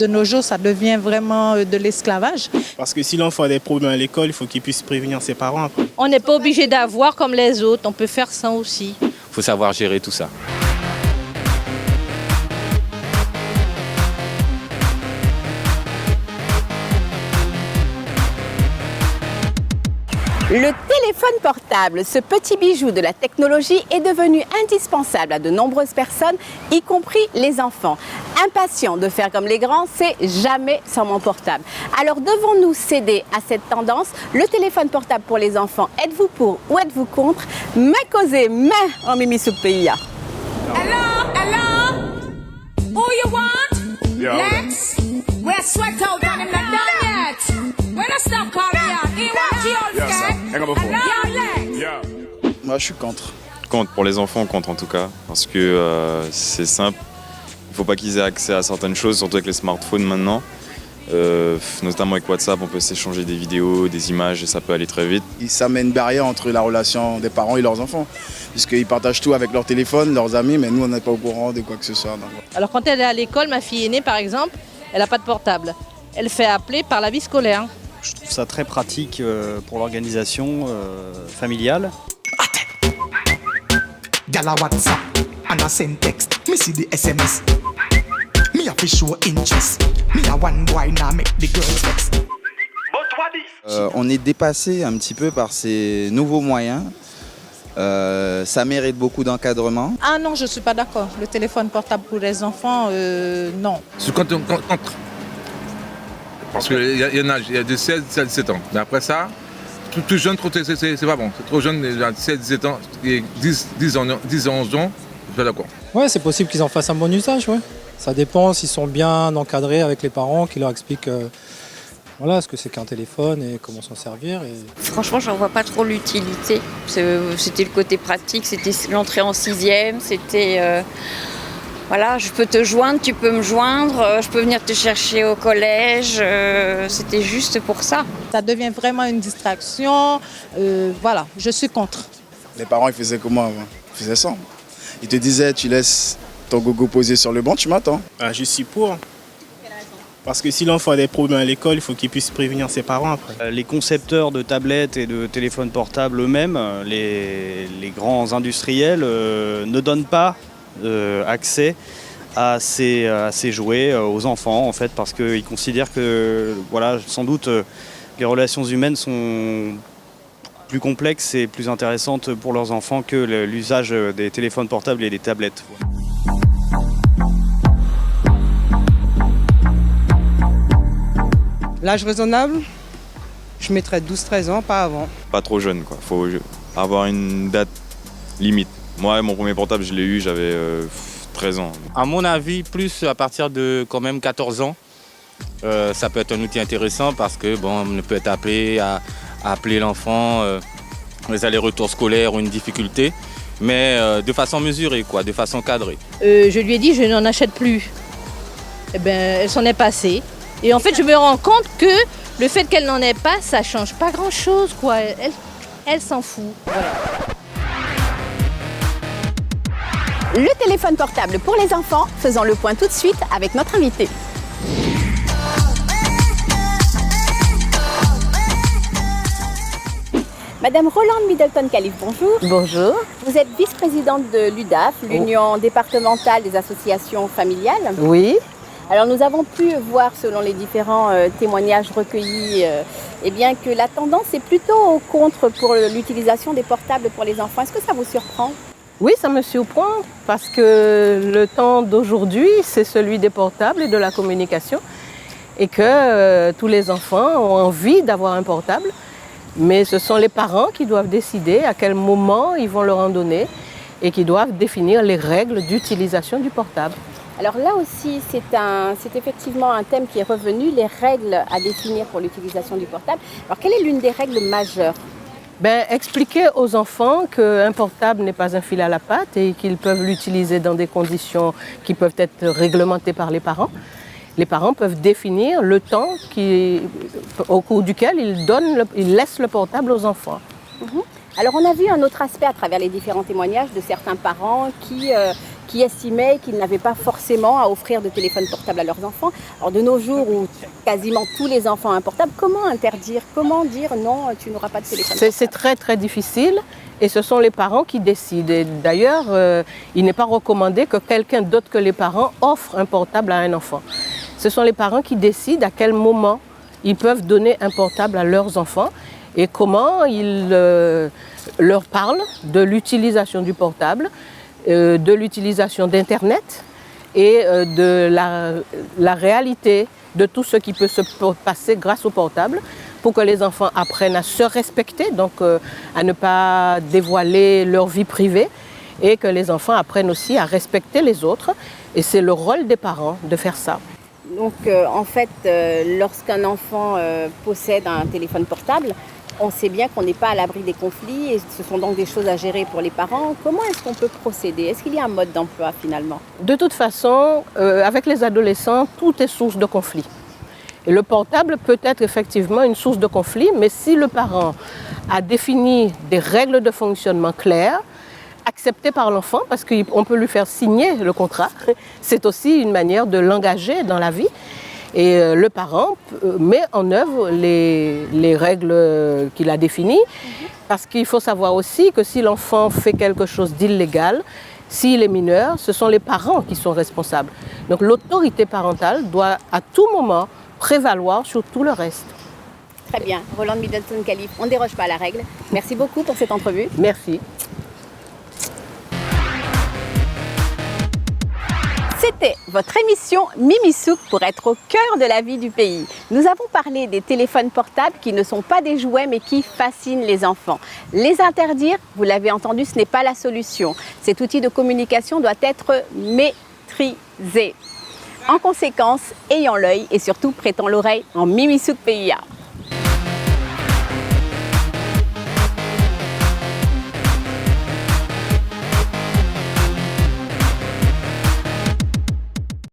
De nos jours, ça devient vraiment de l'esclavage. Parce que si l'enfant a des problèmes à l'école, il faut qu'il puisse prévenir ses parents après. On n'est pas obligé d'avoir comme les autres, on peut faire sans aussi. Il faut savoir gérer tout ça. Le téléphone portable, ce petit bijou de la technologie, est devenu indispensable à de nombreuses personnes, y compris les enfants. Impatients de faire comme les grands, c'est jamais sans mon portable. Alors devons-nous céder à cette tendance? Le téléphone portable pour les enfants, êtes-vous pour ou êtes-vous contre? Mais causez, mais en mimi sous pays. Hello? Who you want? Yeah, Lex? We're sweat out and I'm not done yet. We're not stop calling out. He wants you all scared. Hang on before. Yo, Lex. Yeah. Moi, je suis contre. Contre, pour les enfants, contre en tout cas, parce que c'est simple. Il ne faut pas qu'ils aient accès à certaines choses, surtout avec les smartphones maintenant. Notamment avec WhatsApp, on peut s'échanger des vidéos, des images et ça peut aller très vite. Ça met une barrière entre la relation des parents et leurs enfants, puisqu'ils partagent tout avec leur téléphone, leurs amis, mais nous, on n'est pas au courant de quoi que ce soit. Donc. Alors quand elle est à l'école, ma fille aînée par exemple, elle n'a pas de portable. Elle fait appeler par la vie scolaire. Je trouve ça très pratique pour l'organisation familiale. Gala WhatsApp and I send text. Me see the SMS. Me have to show interest. Me a one boy now make the girls vex. On est dépassé un petit peu par ces nouveaux moyens. Ça mérite beaucoup d'encadrement. Ah non, je ne suis pas d'accord. Le téléphone portable pour les enfants, non. Je suis contre. Parce qu'il y a de 16 à 17 ans. Mais après ça, tout jeune, c'est pas bon. C'est trop jeune, 16, 17 ans, 10 ans, 11 ans, je suis pas d'accord. Ouais, c'est possible qu'ils en fassent un bon usage, ouais. Ça dépend s'ils sont bien encadrés avec les parents, qui leur expliquent voilà, ce que c'est qu'un téléphone et comment s'en servir. Franchement, j'en vois pas trop l'utilité. C'était le côté pratique, c'était l'entrée en 6e, c'était... Voilà, je peux te joindre, tu peux me joindre, je peux venir te chercher au collège, c'était juste pour ça. Ça devient vraiment une distraction, voilà, je suis contre. Les parents, ils faisaient comment avant? Ils faisaient ça. Ils te disaient, tu laisses ton gogo posé sur le banc, tu m'attends. Ah, je suis pour. Parce que si l'enfant a des problèmes à l'école, il faut qu'il puisse prévenir ses parents après. Les concepteurs de tablettes et de téléphones portables eux-mêmes, les grands industriels, ne donnent pas accès à ces jouets aux enfants, en fait, parce qu'ils considèrent que, voilà, sans doute, les relations humaines sont plus complexes et plus intéressantes pour leurs enfants que l'usage des téléphones portables et des tablettes. L'âge raisonnable, je mettrais 12-13 ans, pas avant. Pas trop jeune, quoi. Faut avoir une date limite. Moi, mon premier portable, je l'ai eu, j'avais 13 ans. À mon avis, plus à partir de quand même 14 ans, ça peut être un outil intéressant parce que bon, on peut être appelé à appeler l'enfant, les allers-retours scolaires ou une difficulté, mais de façon mesurée, quoi, de façon cadrée. Je lui ai dit je n'en achète plus. Eh ben, elle s'en est passée. Et en fait, je me rends compte que le fait qu'elle n'en ait pas, ça change pas grand-chose, quoi. Elle s'en fout. Voilà. Le téléphone portable pour les enfants, faisons le point tout de suite avec notre invité. Madame Rolande Middleton-Califf, bonjour. Bonjour. Vous êtes vice-présidente de l'UDAF, l'Union départementale des associations familiales. Oui. Alors nous avons pu voir, selon les différents témoignages recueillis, eh bien que la tendance est plutôt au contre pour l'utilisation des portables pour les enfants. Est-ce que ça vous surprend? Oui, ça me surprend parce que le temps d'aujourd'hui, c'est celui des portables et de la communication et que tous les enfants ont envie d'avoir un portable, mais ce sont les parents qui doivent décider à quel moment ils vont leur en donner et qui doivent définir les règles d'utilisation du portable. Alors là aussi, c'est effectivement un thème qui est revenu, les règles à définir pour l'utilisation du portable. Alors quelle est l'une des règles majeures? Expliquer aux enfants qu'un portable n'est pas un fil à la patte et qu'ils peuvent l'utiliser dans des conditions qui peuvent être réglementées par les parents. Les parents peuvent définir le temps au cours duquel ils laissent le portable aux enfants. Alors on a vu un autre aspect à travers les différents témoignages de certains parents qui qui estimaient qu'ils n'avaient pas forcément à offrir de téléphone portable à leurs enfants. Alors de nos jours où quasiment tous les enfants ont un portable, comment interdire? Comment dire non, tu n'auras pas de téléphone portable? C'est très très difficile et ce sont les parents qui décident. D'ailleurs, il n'est pas recommandé que quelqu'un d'autre que les parents offre un portable à un enfant. Ce sont les parents qui décident à quel moment ils peuvent donner un portable à leurs enfants et comment ils leur parlent de l'utilisation du portable, de l'utilisation d'Internet et de la réalité de tout ce qui peut se passer grâce au portable pour que les enfants apprennent à se respecter, donc à ne pas dévoiler leur vie privée et que les enfants apprennent aussi à respecter les autres. Et c'est le rôle des parents de faire ça. Donc en fait, lorsqu'un enfant possède un téléphone portable, on sait bien qu'on n'est pas à l'abri des conflits et ce sont donc des choses à gérer pour les parents. Comment est-ce qu'on peut procéder? Est-ce qu'il y a un mode d'emploi finalement? De toute façon, avec les adolescents, tout est source de conflit. Et le portable peut être effectivement une source de conflit, mais si le parent a défini des règles de fonctionnement claires, acceptées par l'enfant, parce qu'on peut lui faire signer le contrat, c'est aussi une manière de l'engager dans la vie. Et le parent met en œuvre les règles qu'il a définies, parce qu'il faut savoir aussi que si l'enfant fait quelque chose d'illégal, s'il est mineur, ce sont les parents qui sont responsables. Donc l'autorité parentale doit à tout moment prévaloir sur tout le reste. Très bien. Rolande Middleton-Califf, on ne déroge pas à la règle. Merci beaucoup pour cette entrevue. Merci. C'était votre émission Mimi Souk pour être au cœur de la vie du pays. Nous avons parlé des téléphones portables qui ne sont pas des jouets mais qui fascinent les enfants. Les interdire, vous l'avez entendu, ce n'est pas la solution. Cet outil de communication doit être maîtrisé. En conséquence, ayons l'œil et surtout prêtons l'oreille en Mimi Souk PIA.